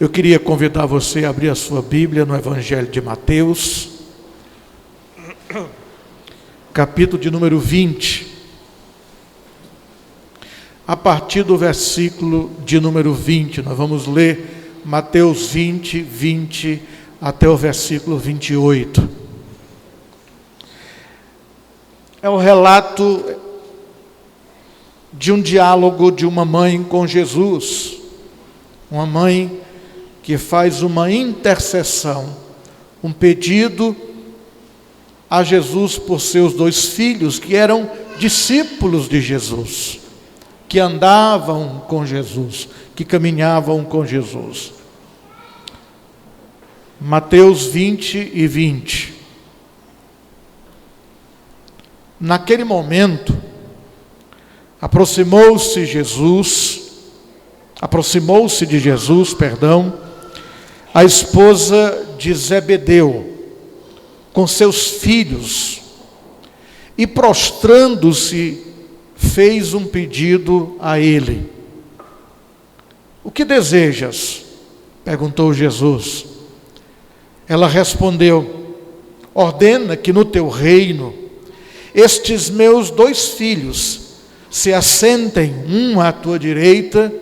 Eu queria convidar você a abrir a sua Bíblia no Evangelho de Mateus, capítulo de número 20, a partir do versículo de número 20, nós vamos ler Mateus 20 até o versículo 28. É o relato de um diálogo de uma mãe com Jesus, uma mãe que faz uma intercessão, um pedido a Jesus por seus 2 filhos, que eram discípulos de Jesus, que andavam com Jesus, que caminhavam com Jesus. Mateus 20 e 20. Naquele momento, aproximou-se de Jesus, a esposa de Zebedeu, com seus filhos, e prostrando-se, fez um pedido a ele. O que desejas? Perguntou Jesus. Ela respondeu: ordena que no teu reino, estes meus 2 filhos se assentem, um à tua direita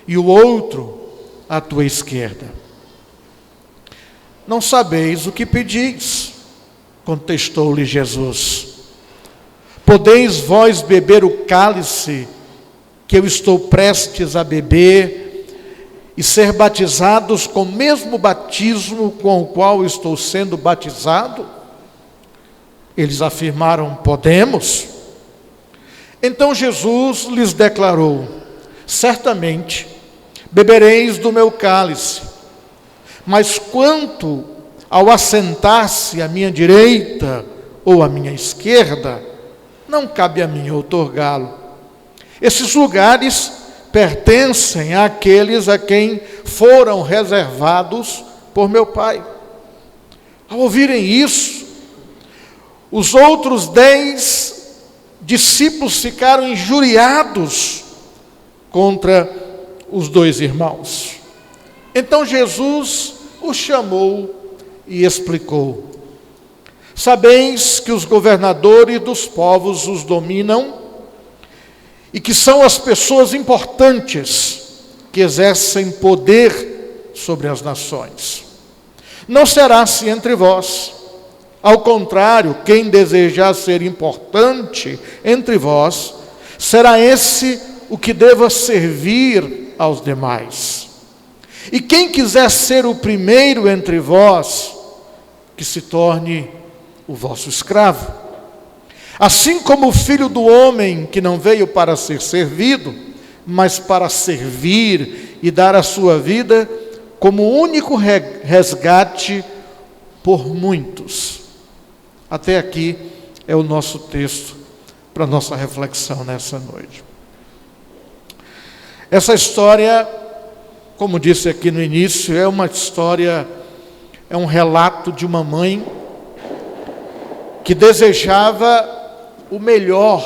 e o outro à tua esquerda. Não sabeis o que pedis, contestou-lhe Jesus. Podeis vós beber o cálice que eu estou prestes a beber e ser batizados com o mesmo batismo com o qual estou sendo batizado? Eles afirmaram: podemos. Então Jesus lhes declarou: certamente bebereis do meu cálice, mas quanto ao assentar-se à minha direita ou à minha esquerda, não cabe a mim outorgá-lo. Esses lugares pertencem àqueles a quem foram reservados por meu Pai. Ao ouvirem isso, os outros 10 discípulos ficaram injuriados contra os 2 irmãos. Então Jesus os chamou e explicou: sabeis que os governadores dos povos os dominam e que são as pessoas importantes que exercem poder sobre as nações. Não será assim entre vós. Ao contrário, quem desejar ser importante entre vós, será esse o que deva servir aos demais. E quem quiser ser o primeiro entre vós, que se torne o vosso escravo. Assim como o Filho do Homem, que não veio para ser servido, mas para servir e dar a sua vida como único resgate por muitos. Até aqui é o nosso texto para a nossa reflexão nessa noite. Essa história, como disse aqui no início, é uma história, é um relato de uma mãe que desejava o melhor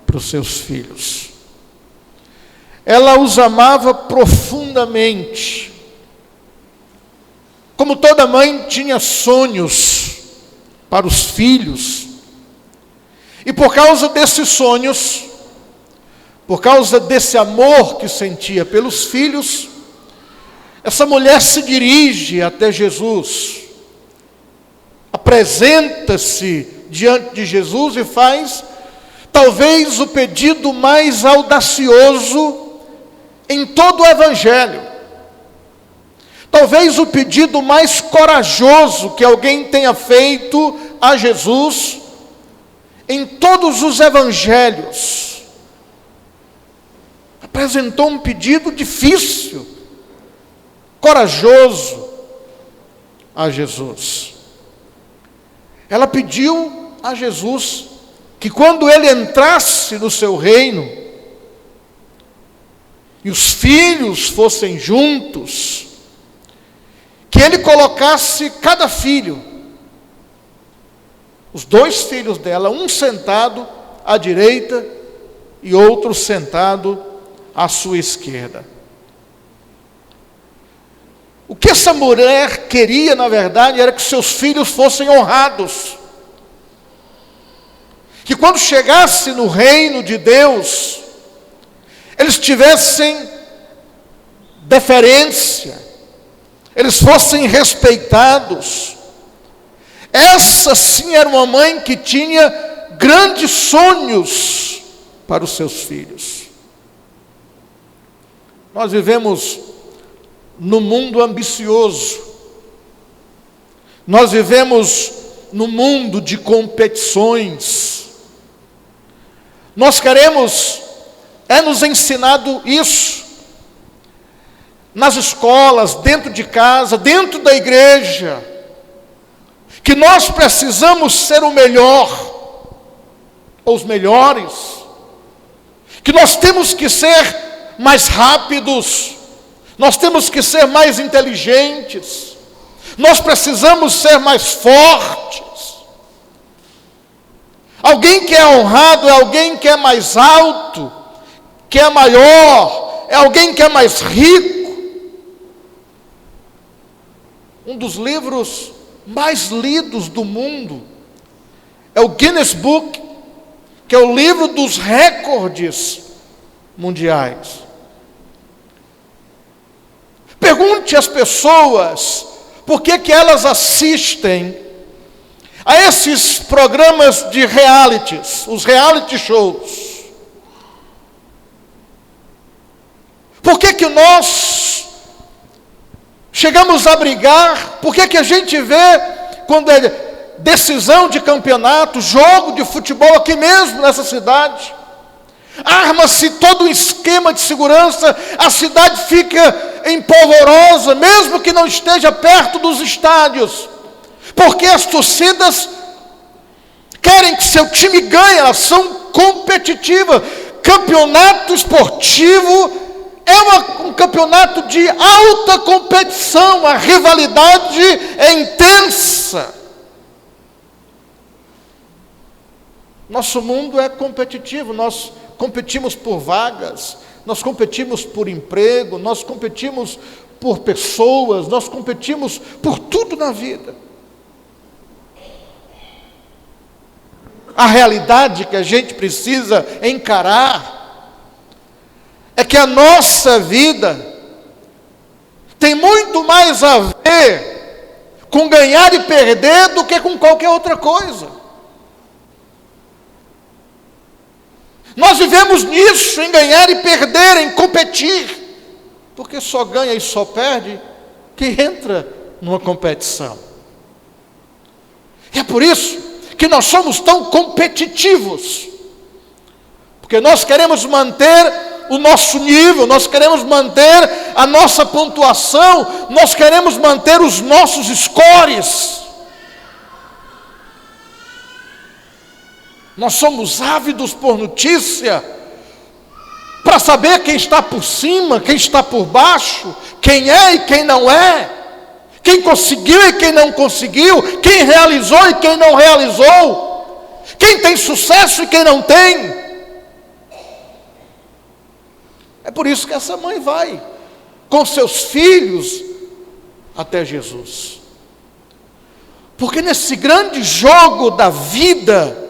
para os seus filhos. Ela os amava profundamente. Como toda mãe tinha sonhos para os filhos. E por causa desses sonhos, por causa desse amor que sentia pelos filhos, essa mulher se dirige até Jesus, apresenta-se diante de Jesus e faz talvez o pedido mais audacioso em todo o Evangelho. Talvez o pedido mais corajoso que alguém tenha feito a Jesus em todos os Evangelhos. Apresentou um pedido difícil, corajoso a Jesus. Ela pediu a Jesus que quando ele entrasse no seu reino e os filhos fossem juntos, que ele colocasse cada filho, os 2 filhos dela, um sentado à direita e outro sentado à sua esquerda. O que essa mulher queria, na verdade, era que seus filhos fossem honrados. Que quando chegasse no reino de Deus, eles tivessem deferência, eles fossem respeitados. Essa sim era uma mãe que tinha grandes sonhos para os seus filhos. Nós vivemos num mundo ambicioso. Nós vivemos num mundo de competições. Nós queremos, nos ensinado isso, nas escolas, dentro de casa, dentro da igreja, que nós precisamos ser o melhor, ou os melhores, que nós temos que ser mais rápidos, nós temos que ser mais inteligentes, nós precisamos ser mais fortes. Alguém que é honrado é alguém que é mais alto, que é maior, é alguém que é mais rico. Um dos livros mais lidos do mundo é o Guinness Book, que é o livro dos recordes mundiais. Pergunte às pessoas por que elas assistem a esses programas de realities, os reality shows. Por que nós chegamos a brigar? Por que a gente vê, quando é decisão de campeonato, jogo de futebol aqui mesmo nessa cidade, arma-se todo um esquema de segurança, a cidade fica empolvorosa, mesmo que não esteja perto dos estádios, porque as torcidas querem que seu time ganhe, elas são competitivas. Campeonato esportivo é um campeonato de alta competição, a rivalidade é intensa. Nosso mundo é competitivo, nós competimos por vagas, nós competimos por emprego, nós competimos por pessoas, nós competimos por tudo na vida. A realidade que a gente precisa encarar é que a nossa vida tem muito mais a ver com ganhar e perder do que com qualquer outra coisa. Nós vivemos nisso, em ganhar e perder, em competir, porque só ganha e só perde quem entra numa competição. E é por isso que nós somos tão competitivos, porque nós queremos manter o nosso nível, nós queremos manter a nossa pontuação, nós queremos manter os nossos scores. Nós somos ávidos por notícia, para saber quem está por cima, quem está por baixo, quem é e quem não é, quem conseguiu e quem não conseguiu, quem realizou e quem não realizou, quem tem sucesso e quem não tem. É por isso que essa mãe vai com seus filhos até Jesus. Porque nesse grande jogo da vida,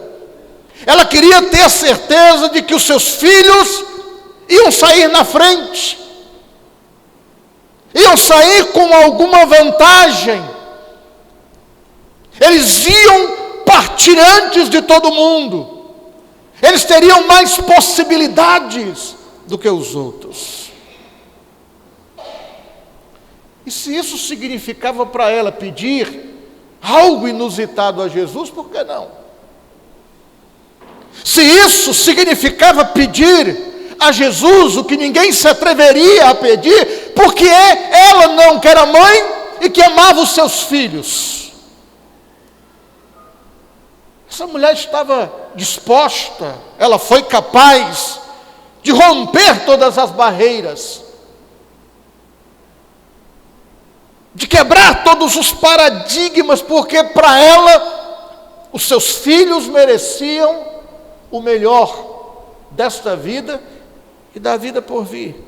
ela queria ter a certeza de que os seus filhos iam sair na frente, iam sair com alguma vantagem, eles iam partir antes de todo mundo, eles teriam mais possibilidades do que os outros. E se isso significava para ela pedir algo inusitado a Jesus, por que não? Se isso significava pedir a Jesus o que ninguém se atreveria a pedir, porque ela não, que era mãe e que amava os seus filhos. Essa mulher estava disposta, ela foi capaz de romper todas as barreiras, de quebrar todos os paradigmas, porque para ela os seus filhos mereciam o melhor desta vida e da vida por vir.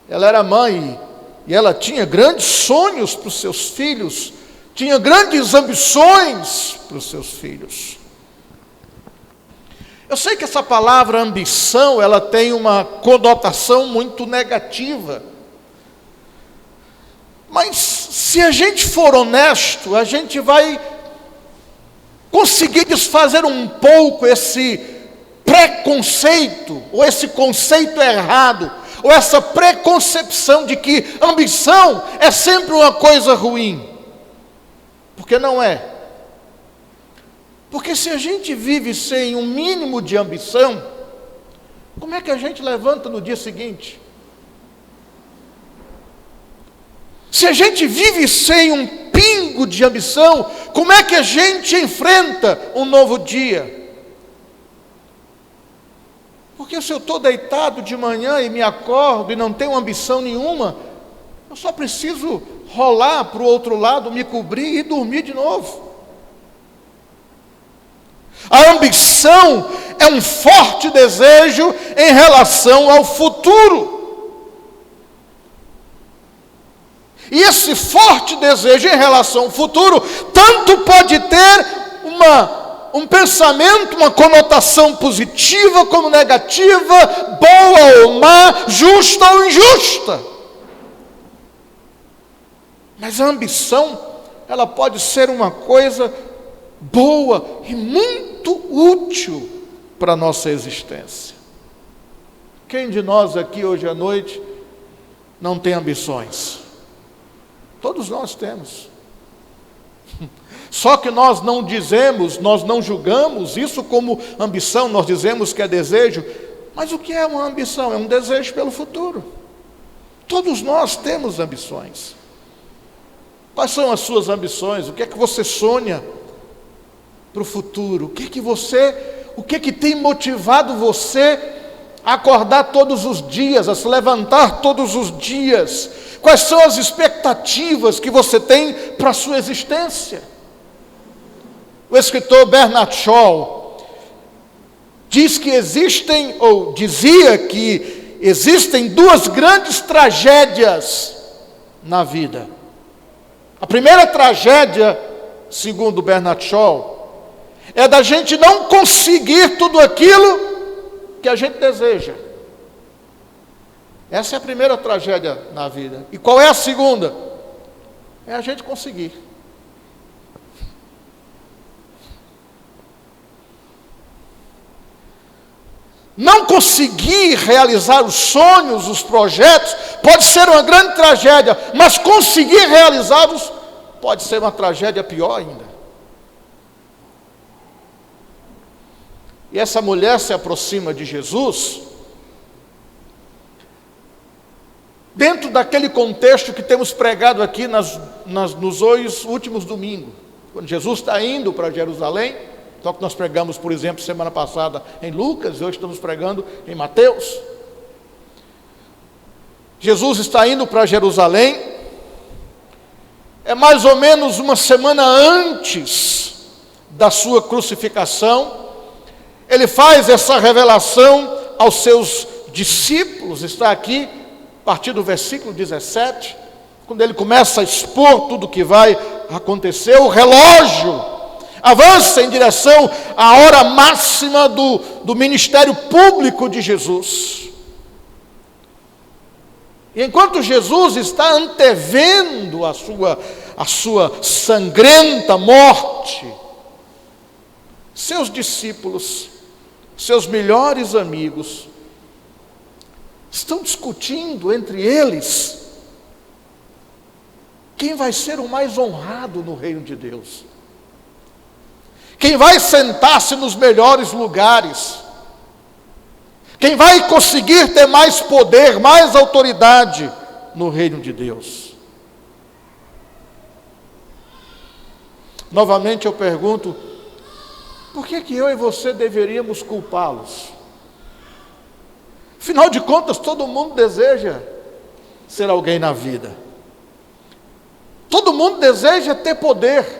Ela era mãe e ela tinha grandes sonhos para os seus filhos, tinha grandes ambições para os seus filhos. Eu sei que essa palavra ambição, ela tem uma conotação muito negativa. Mas se a gente for honesto, a gente vai conseguir desfazer um pouco esse preconceito, ou esse conceito errado, ou essa preconcepção de que ambição é sempre uma coisa ruim. Porque não é. Porque se a gente vive sem um mínimo de ambição, como é que a gente levanta no dia seguinte? Se a gente vive sem um pingo de ambição, como é que a gente enfrenta um novo dia? Porque se eu estou deitado de manhã e me acordo e não tenho ambição nenhuma, eu só preciso rolar para o outro lado, me cobrir e dormir de novo. A ambição é um forte desejo em relação ao futuro. E esse forte desejo em relação ao futuro, tanto pode ter um pensamento, uma conotação positiva como negativa, boa ou má, justa ou injusta. Mas a ambição, ela pode ser uma coisa boa e muito útil para a nossa existência. Quem de nós aqui hoje à noite não tem ambições? Todos nós temos. Só que nós não dizemos, nós não julgamos isso como ambição, nós dizemos que é desejo. Mas o que é uma ambição? É um desejo pelo futuro. Todos nós temos ambições. Quais são as suas ambições? O que é que você sonha para o futuro? O que que tem motivado você a acordar todos os dias, a se levantar todos os dias? Quais são as expectativas que você tem para a sua existência? O escritor Bernard Shaw dizia que existem duas grandes tragédias na vida. A primeira tragédia, segundo Bernard Shaw, é da gente não conseguir tudo aquilo que a gente deseja. Essa é a primeira tragédia na vida. E qual é a segunda? É a gente conseguir. Não conseguir realizar os sonhos, os projetos, pode ser uma grande tragédia, mas conseguir realizá-los pode ser uma tragédia pior ainda. E essa mulher se aproxima de Jesus, dentro daquele contexto que temos pregado aqui nos dois últimos domingos, quando Jesus está indo para Jerusalém. Só que nós pregamos, por exemplo, semana passada em Lucas, e hoje estamos pregando em Mateus. Jesus está indo para Jerusalém, é mais ou menos uma semana antes da sua crucificação. Ele faz essa revelação aos seus discípulos, está aqui, a partir do versículo 17, quando ele começa a expor tudo o que vai acontecer. O relógio avança em direção à hora máxima do ministério público de Jesus. E enquanto Jesus está antevendo a sua sangrenta morte, seus discípulos, seus melhores amigos, estão discutindo entre eles quem vai ser o mais honrado no reino de Deus. Quem vai sentar-se nos melhores lugares? Quem vai conseguir ter mais poder, mais autoridade no reino de Deus? Novamente eu pergunto, por que eu e você deveríamos culpá-los? Afinal de contas, todo mundo deseja ser alguém na vida. Todo mundo deseja ter poder.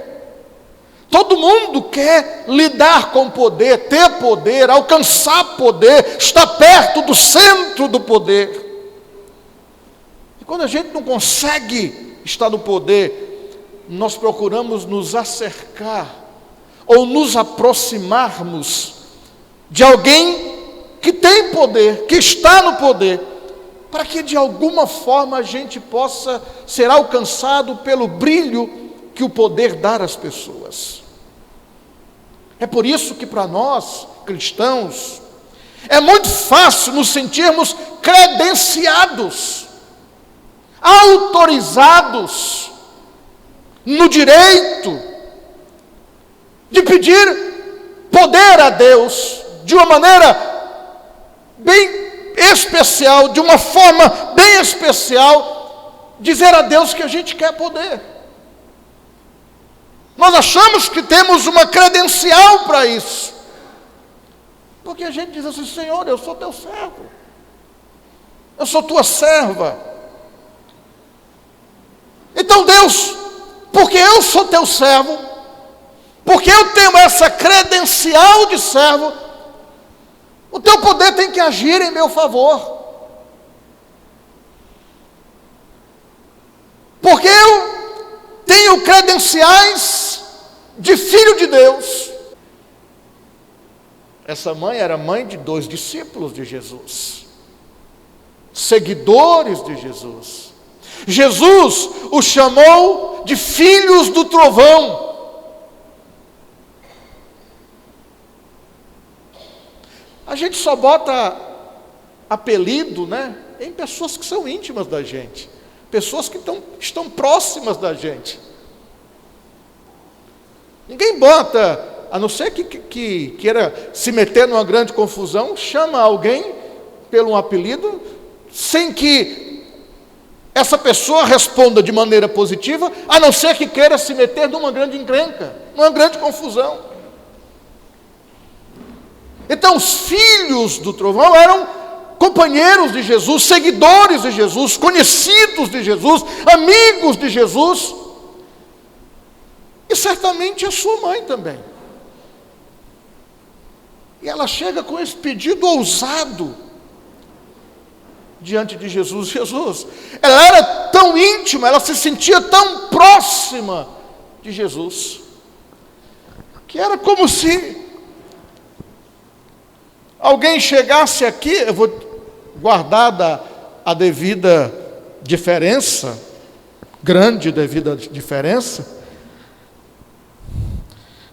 Todo mundo quer lidar com poder, ter poder, alcançar poder, estar perto do centro do poder. E Quando a gente não consegue estar no poder, nós procuramos nos acercar ou nos aproximarmos de alguém que tem poder, que está no poder, para que de alguma forma a gente possa ser alcançado pelo brilho que o poder dá às pessoas. É por isso que para nós, cristãos, é muito fácil nos sentirmos credenciados, autorizados no direito de pedir poder a Deus de uma maneira bem especial, de uma forma bem especial, dizer a Deus que a gente quer poder. Nós achamos que temos uma credencial para isso, porque a gente diz assim: Senhor, eu sou teu servo, eu sou tua serva. Então Deus, porque eu sou teu servo, porque eu tenho essa credencial de servo, o teu poder tem que agir em meu favor. Porque eu tenho credenciais de filho de Deus. Essa mãe era mãe de 2 discípulos de Jesus, seguidores de Jesus. Jesus os chamou de filhos do trovão. A gente só bota apelido, em pessoas que são íntimas da gente, pessoas que estão próximas da gente. Ninguém bota, a não ser que queira se meter numa grande confusão, chama alguém pelo um apelido, sem que essa pessoa responda de maneira positiva, a não ser que queira se meter numa grande encrenca, numa grande confusão. Então, os filhos do trovão eram companheiros de Jesus, seguidores de Jesus, conhecidos de Jesus, amigos de Jesus, e certamente a sua mãe também. E ela chega com esse pedido ousado diante de Jesus. Jesus, ela era tão íntima, ela se sentia tão próxima de Jesus, que era como se alguém chegasse aqui, eu vou guardar a devida diferença, grande devida diferença.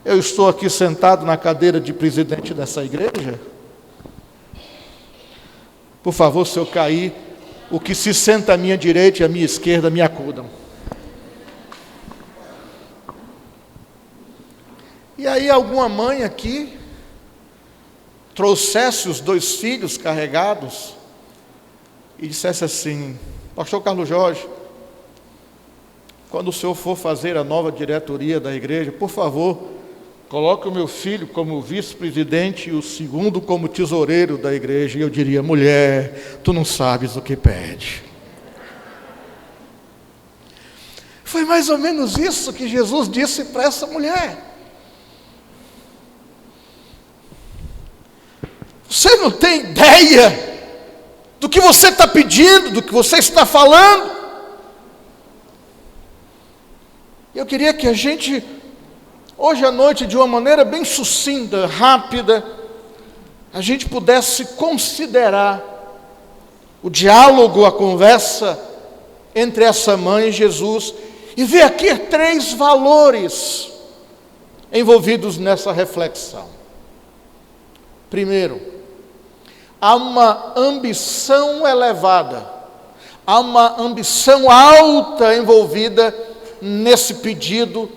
Eu estou aqui sentado na cadeira de presidente dessa igreja. Por favor, se eu cair, o que se senta à minha direita e à minha esquerda me acudam. E aí alguma mãe aqui trouxesse os 2 filhos carregados e dissesse assim: Pastor Carlos Jorge, quando o senhor for fazer a nova diretoria da igreja, por favor, coloque o meu filho como vice-presidente e o segundo como tesoureiro da igreja. E eu diria: mulher, tu não sabes o que pede. Foi mais ou menos isso que Jesus disse para essa mulher. Você não tem ideia do que você está pedindo, do que você está falando. Eu queria que a gente, hoje à noite, de uma maneira bem sucinta, rápida, a gente pudesse considerar o diálogo, a conversa entre essa mãe e Jesus, e ver aqui 3 valores envolvidos nessa reflexão. Primeiro, há uma ambição elevada, há uma ambição alta envolvida nesse pedido,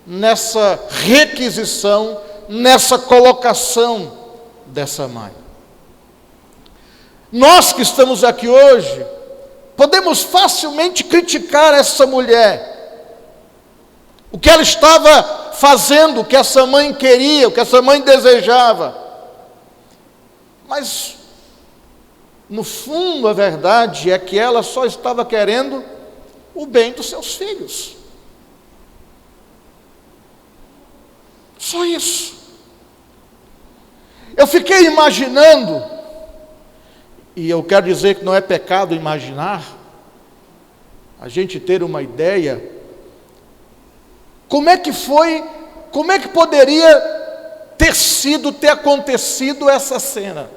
nessa requisição, nessa colocação dessa mãe. Nós que estamos aqui hoje, podemos facilmente criticar essa mulher, o que ela estava fazendo, o que essa mãe queria, o que essa mãe desejava. Mas, no fundo, a verdade é que ela só estava querendo o bem dos seus filhos. Só isso. Eu fiquei imaginando, e eu quero dizer que não é pecado imaginar, a gente ter uma ideia, como é que poderia ter acontecido essa cena.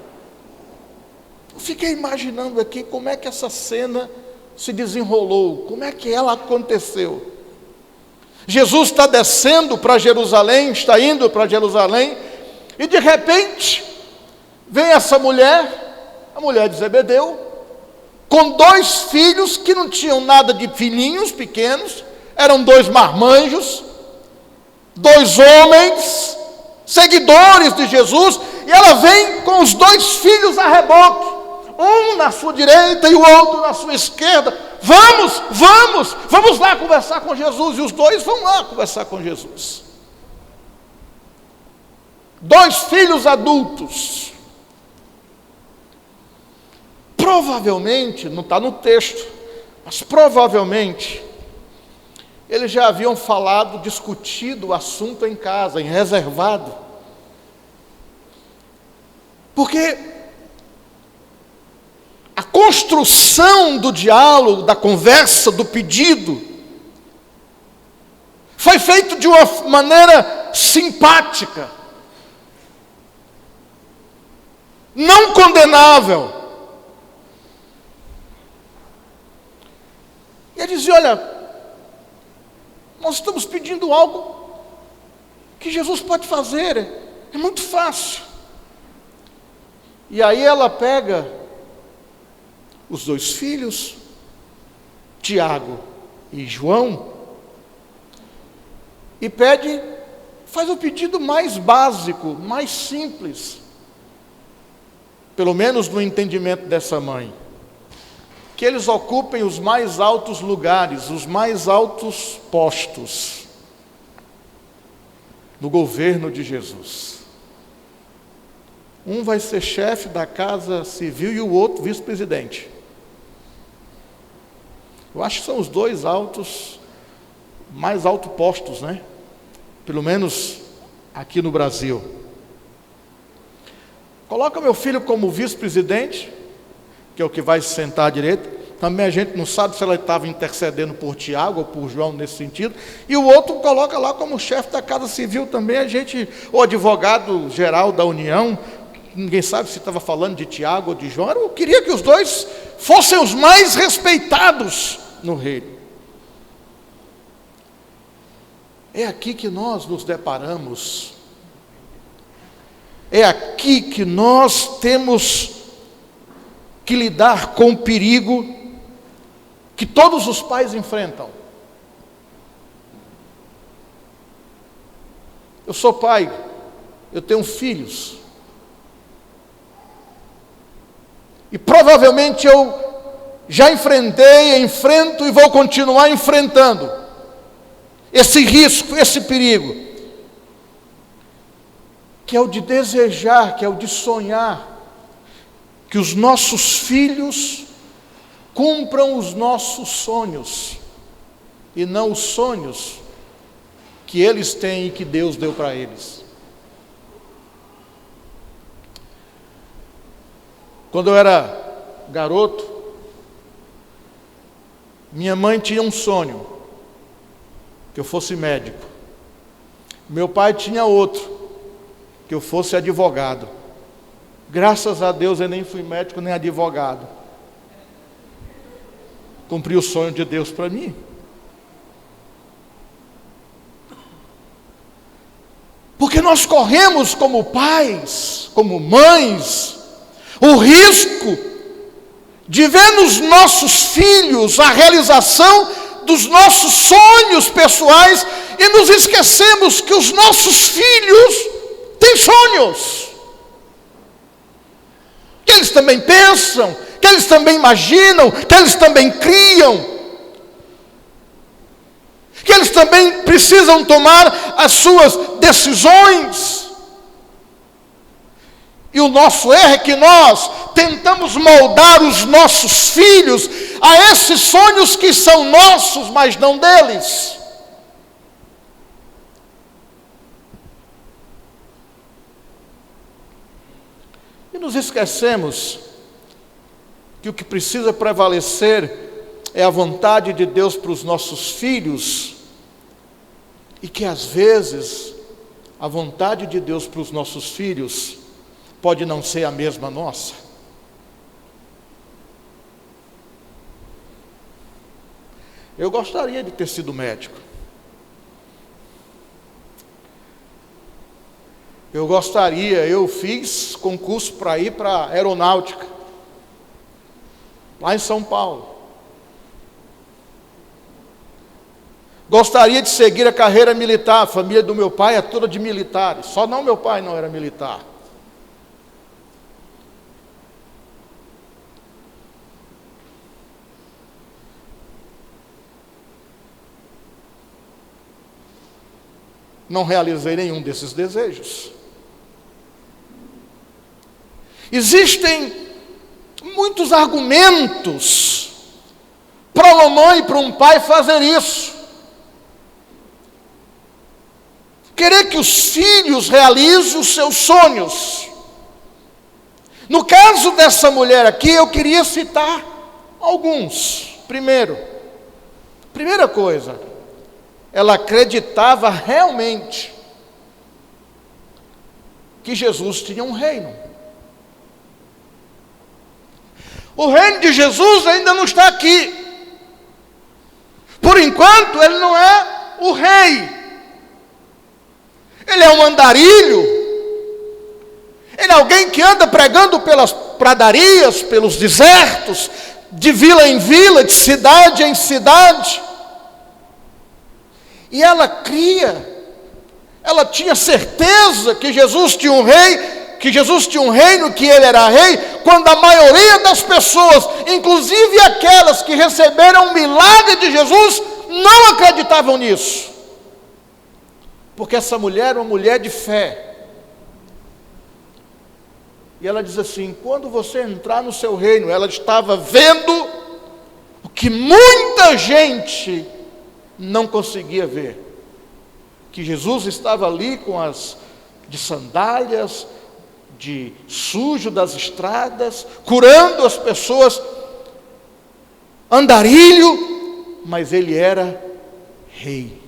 Eu fiquei imaginando aqui como é que essa cena se desenrolou, como é que ela aconteceu. Jesus está descendo para Jerusalém, está indo para Jerusalém, e de repente, vem essa mulher, a mulher de Zebedeu, com 2 filhos que não tinham nada de filhinhos pequenos, eram 2 marmanjos, 2 homens, seguidores de Jesus, e ela vem com os 2 filhos a reboque, um na sua direita e o outro na sua esquerda. Vamos lá conversar com Jesus. E os 2 vão lá conversar com Jesus. 2 filhos adultos. Provavelmente, não está no texto, mas provavelmente, eles já haviam discutido o assunto em casa, em reservado. Porque a construção do diálogo, da conversa, do pedido, foi feito de uma maneira simpática, não condenável. E ele dizia: olha, nós estamos pedindo algo que Jesus pode fazer, é muito fácil. E aí ela pega os 2 filhos, Tiago e João, e faz o pedido mais básico, mais simples, pelo menos no entendimento dessa mãe, que eles ocupem os mais altos lugares, os mais altos postos no governo de Jesus. Um vai ser chefe da Casa Civil e o outro vice-presidente. Eu acho que são os 2 mais altos postos, né? Pelo menos aqui no Brasil. Coloca meu filho como vice-presidente, que é o que vai se sentar à direita. Também a gente não sabe se ela estava intercedendo por Tiago ou por João nesse sentido. E o outro coloca lá como chefe da Casa Civil também, ou advogado-geral da União. Ninguém sabe se estava falando de Tiago ou de João. Eu queria que os 2 fossem os mais respeitados no reino. É aqui que nós nos deparamos. É aqui que nós temos que lidar com o perigo que todos os pais enfrentam. Eu sou pai, eu tenho filhos. E provavelmente eu já enfrento e vou continuar enfrentando esse risco, esse perigo, que é o de desejar, que é o de sonhar, que os nossos filhos cumpram os nossos sonhos, e não os sonhos que eles têm e que Deus deu para eles. Quando eu era garoto, minha mãe tinha um sonho, que eu fosse médico. Meu pai tinha outro, que eu fosse advogado. Graças a Deus eu nem fui médico nem advogado. Cumpri o sonho de Deus para mim. Porque nós corremos como pais, como mães, o risco de ver nos nossos filhos a realização dos nossos sonhos pessoais e nos esquecemos que os nossos filhos têm sonhos, que eles também pensam, que eles também imaginam, que eles também criam, que eles também precisam tomar as suas decisões. E o nosso erro é que nós tentamos moldar os nossos filhos a esses sonhos que são nossos, mas não deles. E nos esquecemos que o que precisa prevalecer é a vontade de Deus para os nossos filhos, e que às vezes a vontade de Deus para os nossos filhos pode não ser a mesma nossa. Eu gostaria de ter sido médico. Eu fiz concurso para ir para a aeronáutica, lá em São Paulo. Gostaria de seguir a carreira militar. A família do meu pai é toda de militares, só não meu pai não era militar. Não realizei nenhum desses desejos. Existem muitos argumentos para uma mãe e para um pai fazer isso. Querer que os filhos realizem os seus sonhos. No caso dessa mulher aqui, eu queria citar alguns. Primeira coisa, ela acreditava realmente que Jesus tinha um reino. O reino de Jesus ainda não está aqui. Por enquanto, ele não é o rei. Ele é um andarilho. Ele é alguém que anda pregando pelas pradarias, pelos desertos, de vila em vila, de cidade em cidade. E ela tinha certeza que Jesus tinha um rei, que Jesus tinha um reino, que ele era rei, quando a maioria das pessoas, inclusive aquelas que receberam o milagre de Jesus, não acreditavam nisso. Porque essa mulher era uma mulher de fé. E ela diz assim: quando você entrar no seu reino, ela estava vendo o que muita gente não conseguia ver. Que Jesus estava ali com as de sandálias, de sujo das estradas, curando as pessoas, andarilho, mas ele era rei.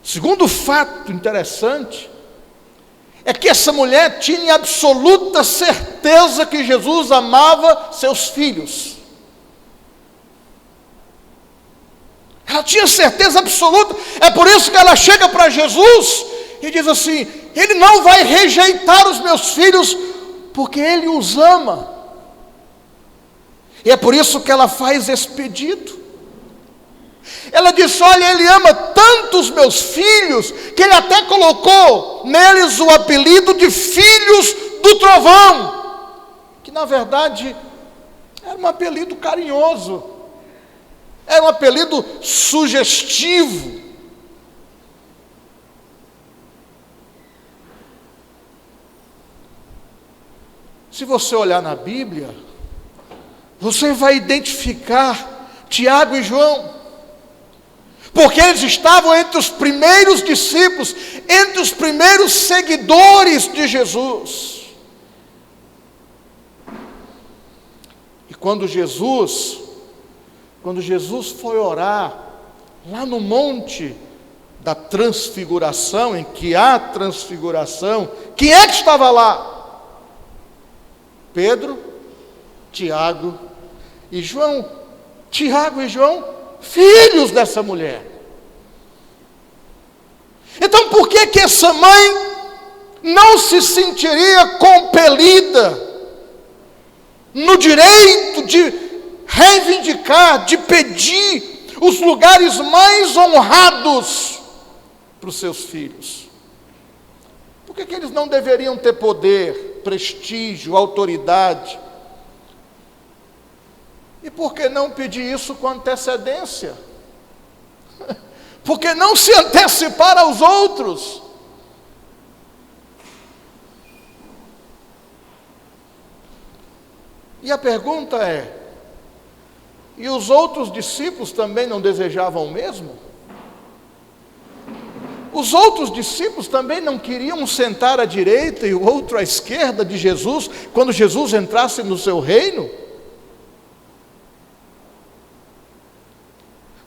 Segundo fato interessante é que essa mulher tinha absoluta certeza que Jesus amava seus filhos. Ela tinha certeza absoluta. É por isso que ela chega para Jesus e diz assim: Ele não vai rejeitar os meus filhos, porque Ele os ama. E é por isso que ela faz esse pedido. Ela diz: olha, Ele ama tanto os meus filhos, que Ele até colocou neles o apelido de filhos do trovão, que na verdade era um apelido carinhoso, era um apelido sugestivo. Se você olhar na Bíblia, você vai identificar Tiago e João, porque eles estavam entre os primeiros discípulos, entre os primeiros seguidores de Jesus. E quando Jesus foi orar lá no monte da transfiguração, em que há transfiguração, quem é que estava lá? Pedro, Tiago e João. Tiago e João, filhos dessa mulher. Então por que essa mãe não se sentiria compelida no direito de reivindicar, de pedir os lugares mais honrados para os seus filhos? Por que eles não deveriam ter poder, prestígio, autoridade? E por que não pedir isso com antecedência? Por que não se antecipar aos outros? E a pergunta é: e os outros discípulos também não desejavam o mesmo? Os outros discípulos também não queriam sentar à direita e o outro à esquerda de Jesus, quando Jesus entrasse no seu reino?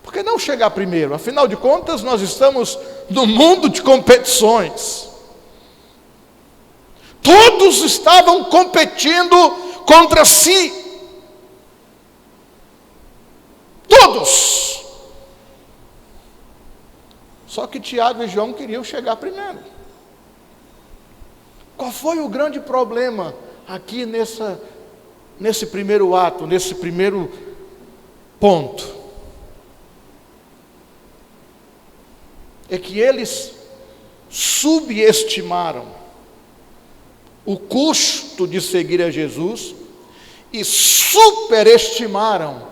Por que não chegar primeiro? Afinal de contas, nós estamos no mundo de competições. Todos estavam competindo contra si. Todos. Só que Tiago e João queriam chegar primeiro. Qual foi o grande problema aqui nesse primeiro ato, nesse primeiro ponto? É que eles subestimaram o custo de seguir a Jesus e superestimaram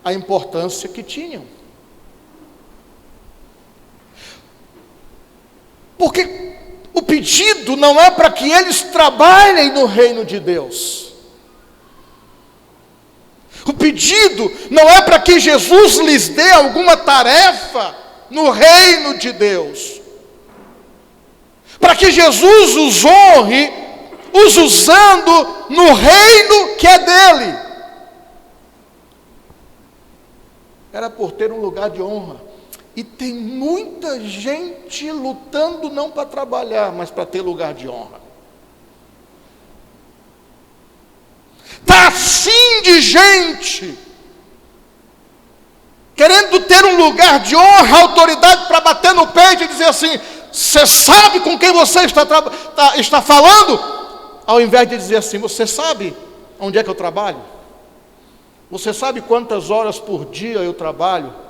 a importância que tinham. Porque o pedido não é para que eles trabalhem no reino de Deus. O pedido não é para que Jesus lhes dê alguma tarefa no reino de Deus. Para que Jesus os honre, os usando no reino que é dele. Era por ter um lugar de honra. E tem muita gente lutando não para trabalhar, mas para ter lugar de honra. Está assim de gente querendo ter um lugar de honra, autoridade para bater no peito e dizer assim: você sabe com quem você está falando? Ao invés de dizer assim: você sabe onde é que eu trabalho? Você sabe quantas horas por dia eu trabalho?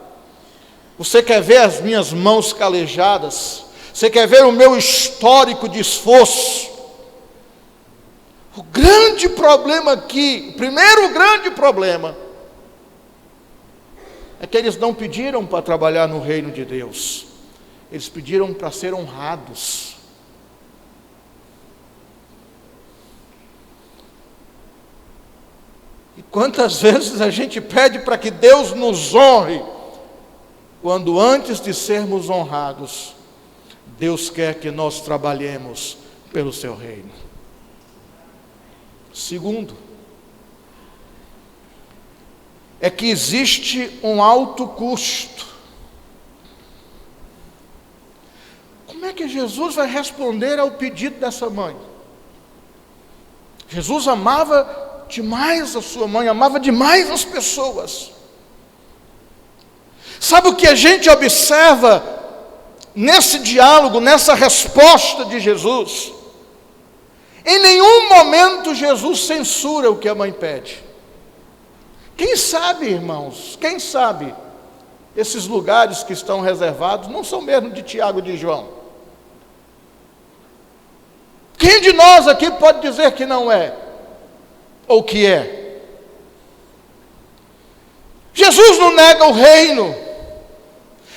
Você quer ver as minhas mãos calejadas? Você quer ver o meu histórico de esforço? O grande problema aqui, o primeiro grande problema, é que eles não pediram para trabalhar no reino de Deus. Eles pediram para ser honrados. E quantas vezes a gente pede para que Deus nos honre, quando antes de sermos honrados, Deus quer que nós trabalhemos pelo seu reino. Segundo, é que existe um alto custo. Como é que Jesus vai responder ao pedido dessa mãe? Jesus amava demais a sua mãe, amava demais as pessoas. Sabe o que a gente observa nesse diálogo, nessa resposta de Jesus? Em nenhum momento Jesus censura o que a mãe pede. Quem sabe, irmãos, quem sabe, esses lugares que estão reservados não são mesmo de Tiago e de João? Quem de nós aqui pode dizer que não é? Ou que é? Jesus não nega o reino.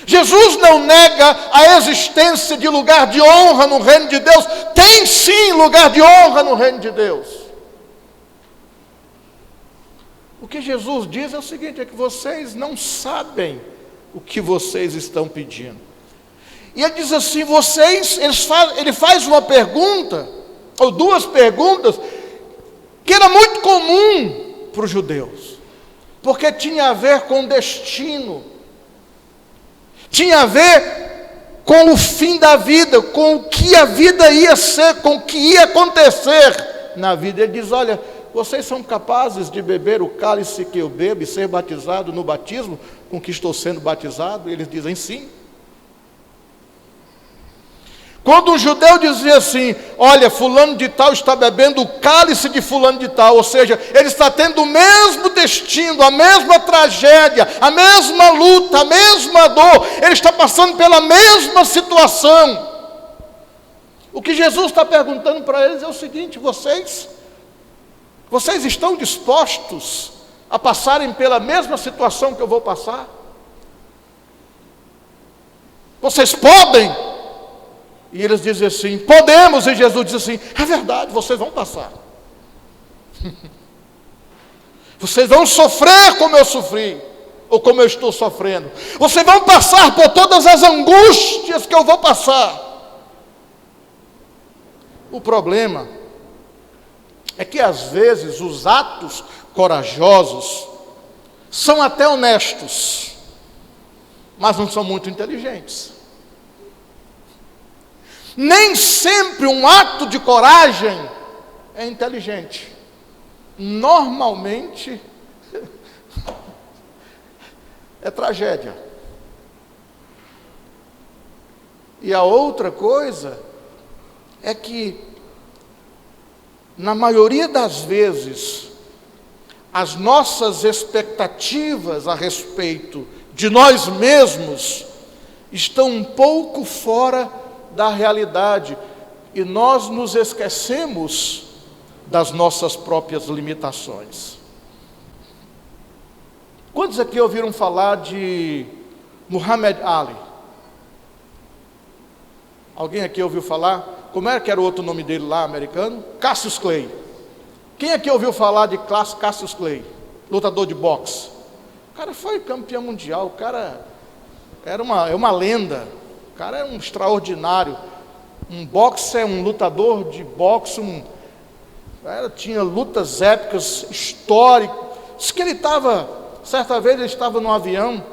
Jesus não nega a existência de lugar de honra no reino de Deus. Tem sim lugar de honra no reino de Deus. O que Jesus diz é o seguinte: é que vocês não sabem o que vocês estão pedindo. E ele diz assim: ele faz uma pergunta, ou duas perguntas, que era muito comum para os judeus, porque tinha a ver com destino. Tinha a ver com o fim da vida, com o que a vida ia ser, com o que ia acontecer na vida. Ele diz: olha, vocês são capazes de beber o cálice que eu bebo e ser batizado no batismo com que estou sendo batizado? E eles dizem sim. Quando um judeu dizia assim: olha, fulano de tal está bebendo o cálice de fulano de tal, ou seja, ele está tendo o mesmo destino, a mesma tragédia, a mesma luta, a mesma dor, ele está passando pela mesma situação. O que Jesus está perguntando para eles é o seguinte: vocês estão dispostos a passarem pela mesma situação que eu vou passar? Vocês podem? E eles dizem assim: podemos. E Jesus diz assim: é verdade, vocês vão passar. Vocês vão sofrer como eu sofri. ou como eu estou sofrendo. Vocês vão passar por todas as angústias que eu vou passar. O problema é que às vezes os atos corajosos são até honestos, mas não são muito inteligentes. Nem sempre um ato de coragem é inteligente. Normalmente é tragédia. E a outra coisa é que, na maioria das vezes, as nossas expectativas a respeito de nós mesmos estão um pouco fora da realidade, e nós nos esquecemos das nossas próprias limitações. Quantos aqui ouviram falar de Muhammad Ali? Alguém aqui ouviu falar? Como era que era o outro nome dele lá, americano? Cassius Clay. Quem aqui ouviu falar de Cassius Clay? Lutador de boxe. O cara foi campeão mundial, o cara é uma lenda, o cara é um extraordinário. Um boxer, um lutador de boxe, tinha lutas épicas, históricas. Diz que certa vez ele estava num avião,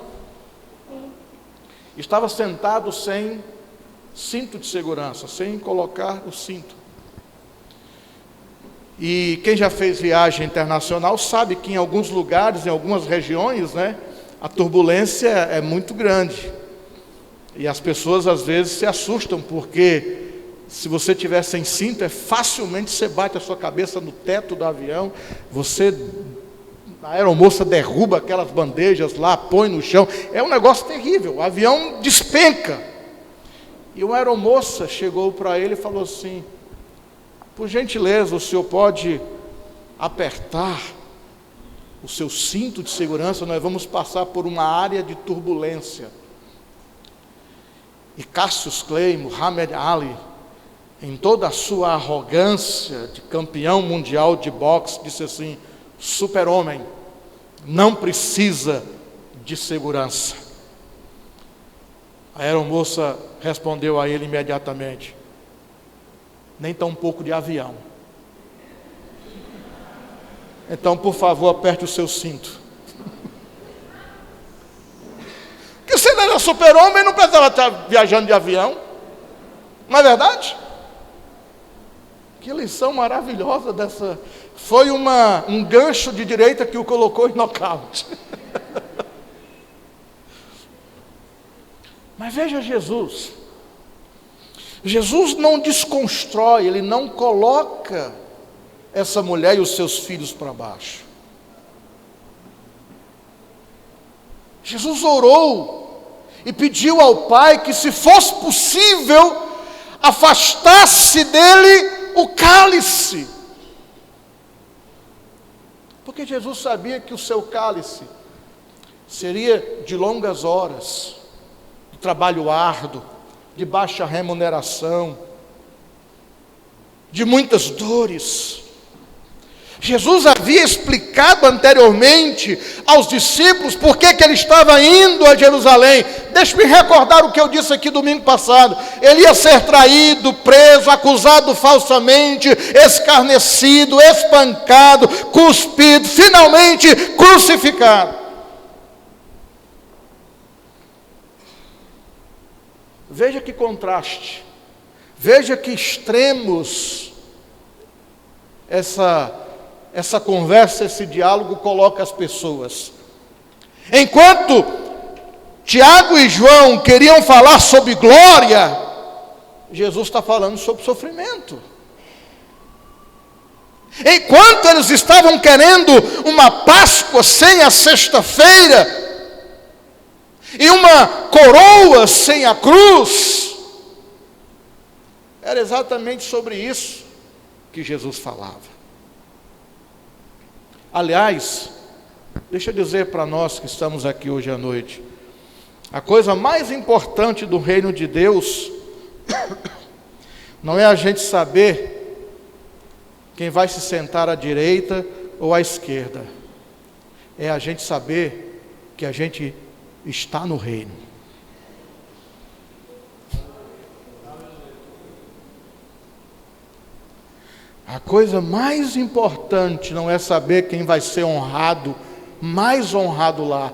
estava sentado sem cinto de segurança, sem colocar o cinto. E quem já fez viagem internacional sabe que em alguns lugares, em algumas regiões, a turbulência é muito grande. E as pessoas às vezes se assustam, porque se você estiver sem cinto, facilmente você bate a sua cabeça no teto do avião, a aeromoça derruba aquelas bandejas lá, põe no chão, é um negócio terrível, o avião despenca. E uma aeromoça chegou para ele e falou assim: por gentileza, o senhor pode apertar o seu cinto de segurança, nós vamos passar por uma área de turbulência. E Cassius Clay, Muhammad Ali, em toda a sua arrogância de campeão mundial de boxe, disse assim: super-homem não precisa de segurança. A aeromoça respondeu a ele imediatamente: nem tão pouco de avião. Então, por favor, aperte o seu cinto. Porque se ele era super-homem, não precisava estar viajando de avião. Não é verdade? Que lição maravilhosa dessa. Foi um gancho de direita que o colocou em nocaute. Mas veja Jesus. Jesus não desconstrói, ele não coloca essa mulher e os seus filhos para baixo. Jesus orou e pediu ao Pai que, se fosse possível, afastasse dele o cálice. Porque Jesus sabia que o seu cálice seria de longas horas, de trabalho árduo, de baixa remuneração, de muitas dores. Jesus havia explicado anteriormente aos discípulos por que ele estava indo a Jerusalém. Deixe-me recordar o que eu disse aqui domingo passado. Ele ia ser traído, preso, acusado falsamente, escarnecido, espancado, cuspido, finalmente crucificado. Veja que contraste, veja que extremos essa conversa, esse diálogo coloca as pessoas. Enquanto Tiago e João queriam falar sobre glória, Jesus está falando sobre sofrimento. Enquanto eles estavam querendo uma Páscoa sem a sexta-feira, e uma coroa sem a cruz, era exatamente sobre isso que Jesus falava. Aliás, deixa eu dizer para nós que estamos aqui hoje à noite, a coisa mais importante do reino de Deus não é a gente saber quem vai se sentar à direita ou à esquerda, é a gente saber que a gente está no reino. A coisa mais importante não é saber quem vai ser honrado, mais honrado lá.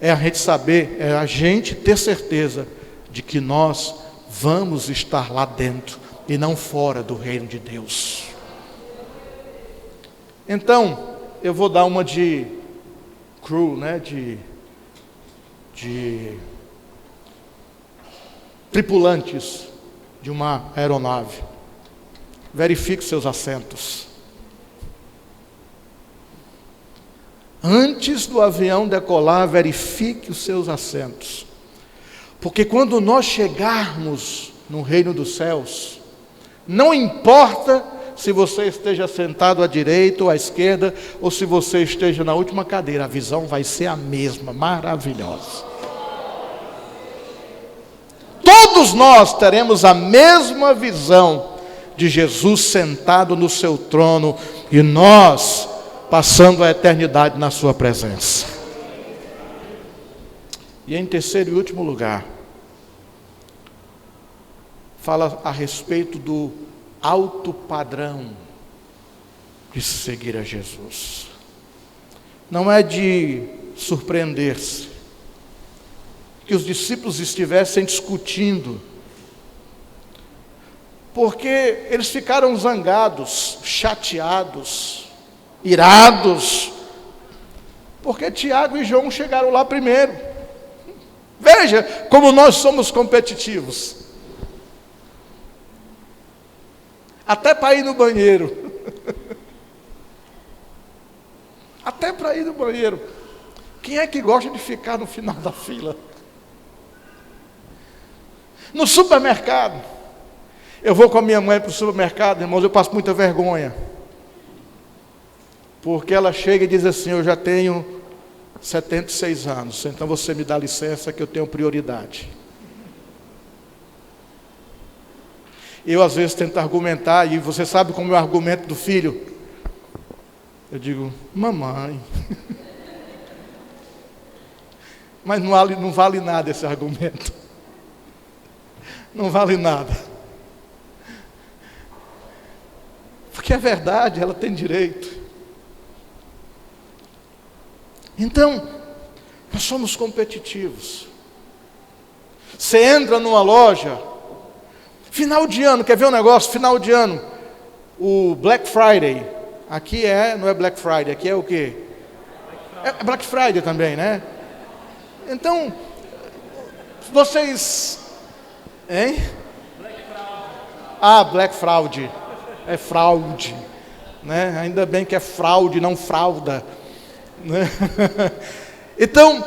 É a gente saber, é a gente ter certeza de que nós vamos estar lá dentro e não fora do reino de Deus. Então, eu vou dar uma de crew, né? De tripulantes de uma aeronave. Verifique seus assentos. Antes do avião decolar, verifique os seus assentos. Porque quando nós chegarmos no reino dos céus, não importa se você esteja sentado à direita ou à esquerda, ou se você esteja na última cadeira, a visão vai ser a mesma, maravilhosa. Todos nós teremos a mesma visão de Jesus sentado no seu trono e nós passando a eternidade na sua presença. E em terceiro e último lugar, fala a respeito do alto padrão de seguir a Jesus. Não é de surpreender-se que os discípulos estivessem discutindo, porque eles ficaram zangados, chateados, irados, porque Tiago e João chegaram lá primeiro. Veja como nós somos competitivos. Até para ir no banheiro. Até para ir no banheiro. Quem é que gosta de ficar no final da fila? No supermercado. Eu vou com a minha mãe para o supermercado, irmãos, eu passo muita vergonha. Porque ela chega e diz assim: eu já tenho 76 anos, então você me dá licença que eu tenho prioridade. Eu às vezes tento argumentar, e você sabe como é o argumento do filho? Eu digo: mamãe. Mas não vale nada esse argumento. Não vale nada. Porque é verdade, ela tem direito. Então, nós somos competitivos. Você entra numa loja, final de ano, quer ver um negócio? Final de ano, o Black Friday, aqui não é Black Friday, aqui é o quê? É Black Friday também, né? Então, vocês, hein? Black Fraud, é fraude, né? Ainda bem que é fraude, não fralda, né? Então,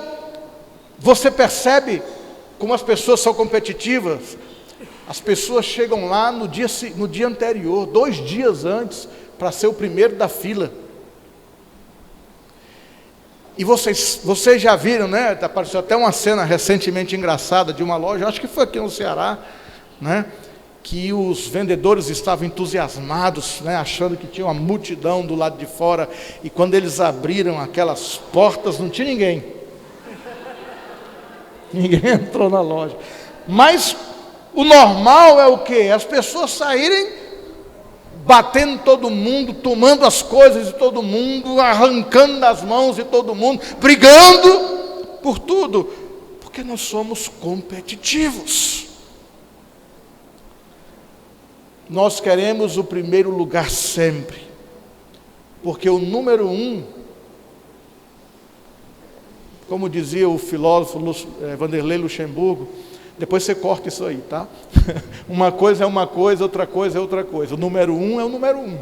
você percebe como as pessoas são competitivas. As pessoas chegam lá no dia anterior, 2 dias antes, para ser o primeiro da fila. E vocês já viram, né? Apareceu até uma cena recentemente engraçada de uma loja, acho que foi aqui no Ceará, né? Que os vendedores estavam entusiasmados, né? Achando que tinha uma multidão do lado de fora, e quando eles abriram aquelas portas, não tinha ninguém. Ninguém entrou na loja. Mas o normal é o quê? As pessoas saírem batendo todo mundo, tomando as coisas de todo mundo, arrancando das mãos de todo mundo, brigando por tudo, porque nós somos competitivos. Nós queremos o primeiro lugar sempre, porque o número 1, como dizia o filósofo Vanderlei Luxemburgo, depois você corta isso aí, tá? Uma coisa é uma coisa, outra coisa é outra coisa. O número 1 é o número 1.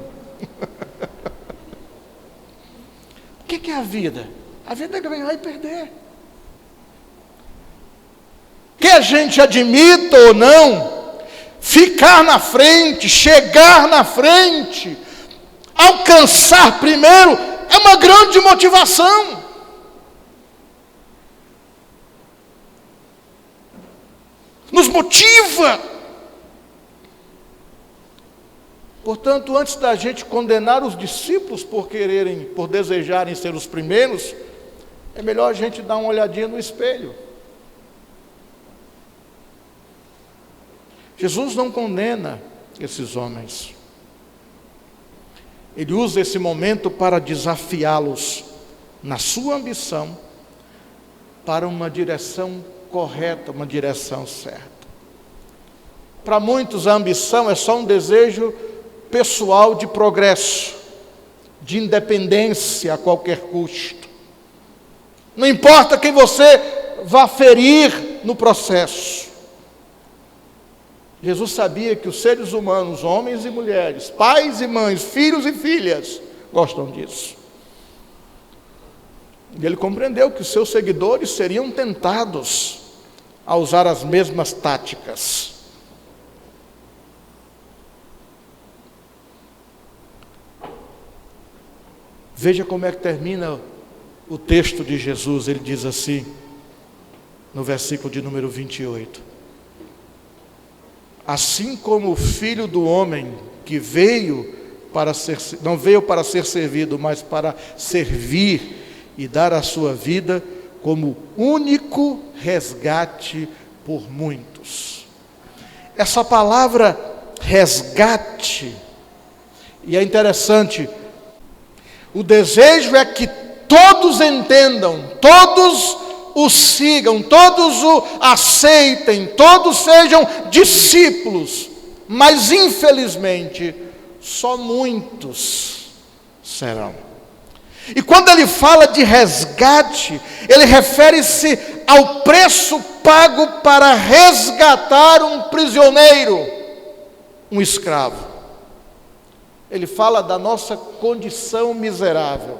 O que é a vida? A vida é ganhar e perder. Que a gente admita ou não, ficar na frente, chegar na frente, alcançar primeiro, é uma grande motivação. Nos motiva. Portanto, antes da gente condenar os discípulos por desejarem ser os primeiros, é melhor a gente dar uma olhadinha no espelho. Jesus não condena esses homens. Ele usa esse momento para desafiá-los na sua ambição para uma direção correta, uma direção certa. Para muitos a ambição é só um desejo pessoal de progresso, de independência a qualquer custo. Não importa quem você vá ferir no processo. Jesus sabia que os seres humanos, homens e mulheres, pais e mães, filhos e filhas, gostam disso. E ele compreendeu que os seus seguidores seriam tentados a usar as mesmas táticas. Veja como é que termina o texto de Jesus. Ele diz assim, no versículo de número 28. Assim como o Filho do Homem, que não veio para ser servido, mas para servir e dar a sua vida como único resgate por muitos. Essa palavra resgate, e é interessante, o desejo é que todos entendam, todos o sigam, todos o aceitem, todos sejam discípulos, mas infelizmente só muitos serão. E quando ele fala de resgate, ele refere-se ao preço pago para resgatar um prisioneiro, um escravo. Ele fala da nossa condição miserável.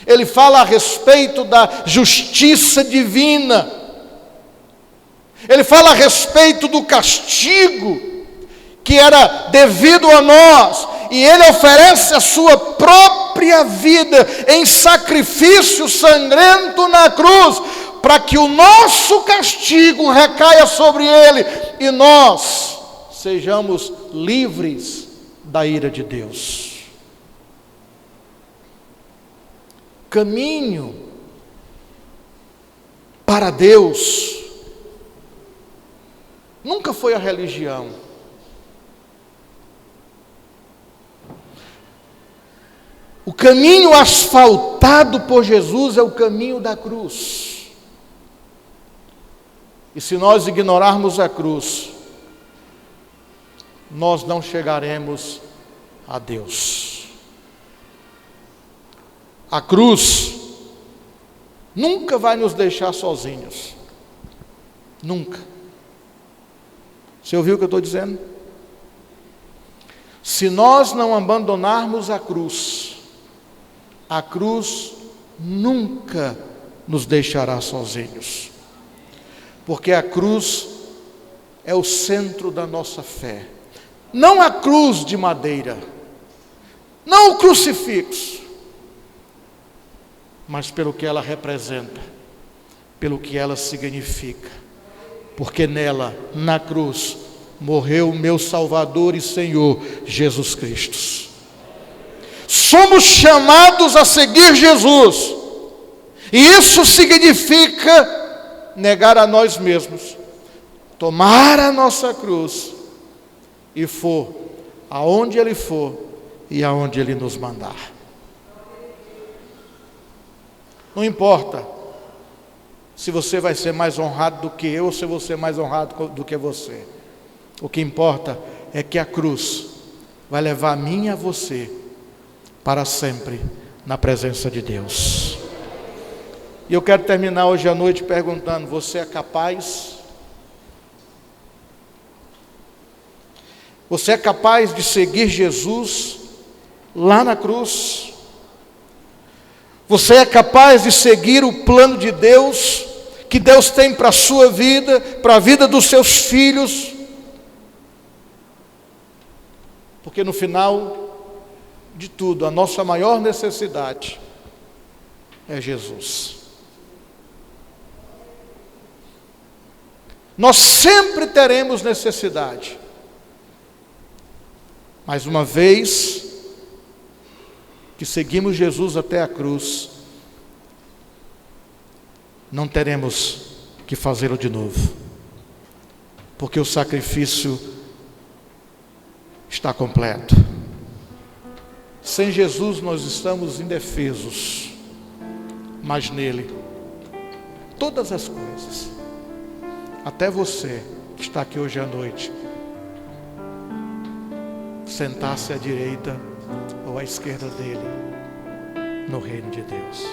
Ele fala a respeito da justiça divina. Ele fala a respeito do castigo que era devido a nós. E ele oferece a sua própria vida em sacrifício sangrento na cruz, para que o nosso castigo recaia sobre ele e nós sejamos livres da ira de Deus. Caminho para Deus nunca foi a religião. O caminho asfaltado por Jesus é o caminho da cruz. E se nós ignorarmos a cruz, nós não chegaremos a Deus. A cruz nunca vai nos deixar sozinhos. Nunca. Você ouviu o que eu estou dizendo? Se nós não abandonarmos a cruz nunca nos deixará sozinhos. Porque a cruz é o centro da nossa fé. Não a cruz de madeira, não o crucifixo, mas pelo que ela representa, pelo que ela significa. Porque nela, na cruz, morreu o meu Salvador e Senhor, Jesus Cristo. Somos chamados a seguir Jesus, e isso significa negar a nós mesmos, tomar a nossa cruz e for aonde Ele for e aonde Ele nos mandar. Não importa se você vai ser mais honrado do que eu ou se eu vou ser mais honrado do que você. O que importa é que a cruz vai levar a mim e a você para sempre na presença de Deus. E eu quero terminar hoje à noite perguntando: você é capaz? Você é capaz de seguir Jesus lá na cruz? Você é capaz de seguir o plano de Deus, que Deus tem para a sua vida, para a vida dos seus filhos? Porque no final de tudo, a nossa maior necessidade é Jesus. Nós sempre teremos necessidade, mas uma vez que seguimos Jesus até a cruz, não teremos que fazê-lo de novo, porque o sacrifício está completo. Sem Jesus nós estamos indefesos, mas nele, todas as coisas, até você que está aqui hoje à noite, sentar-se à direita ou à esquerda dele, no reino de Deus.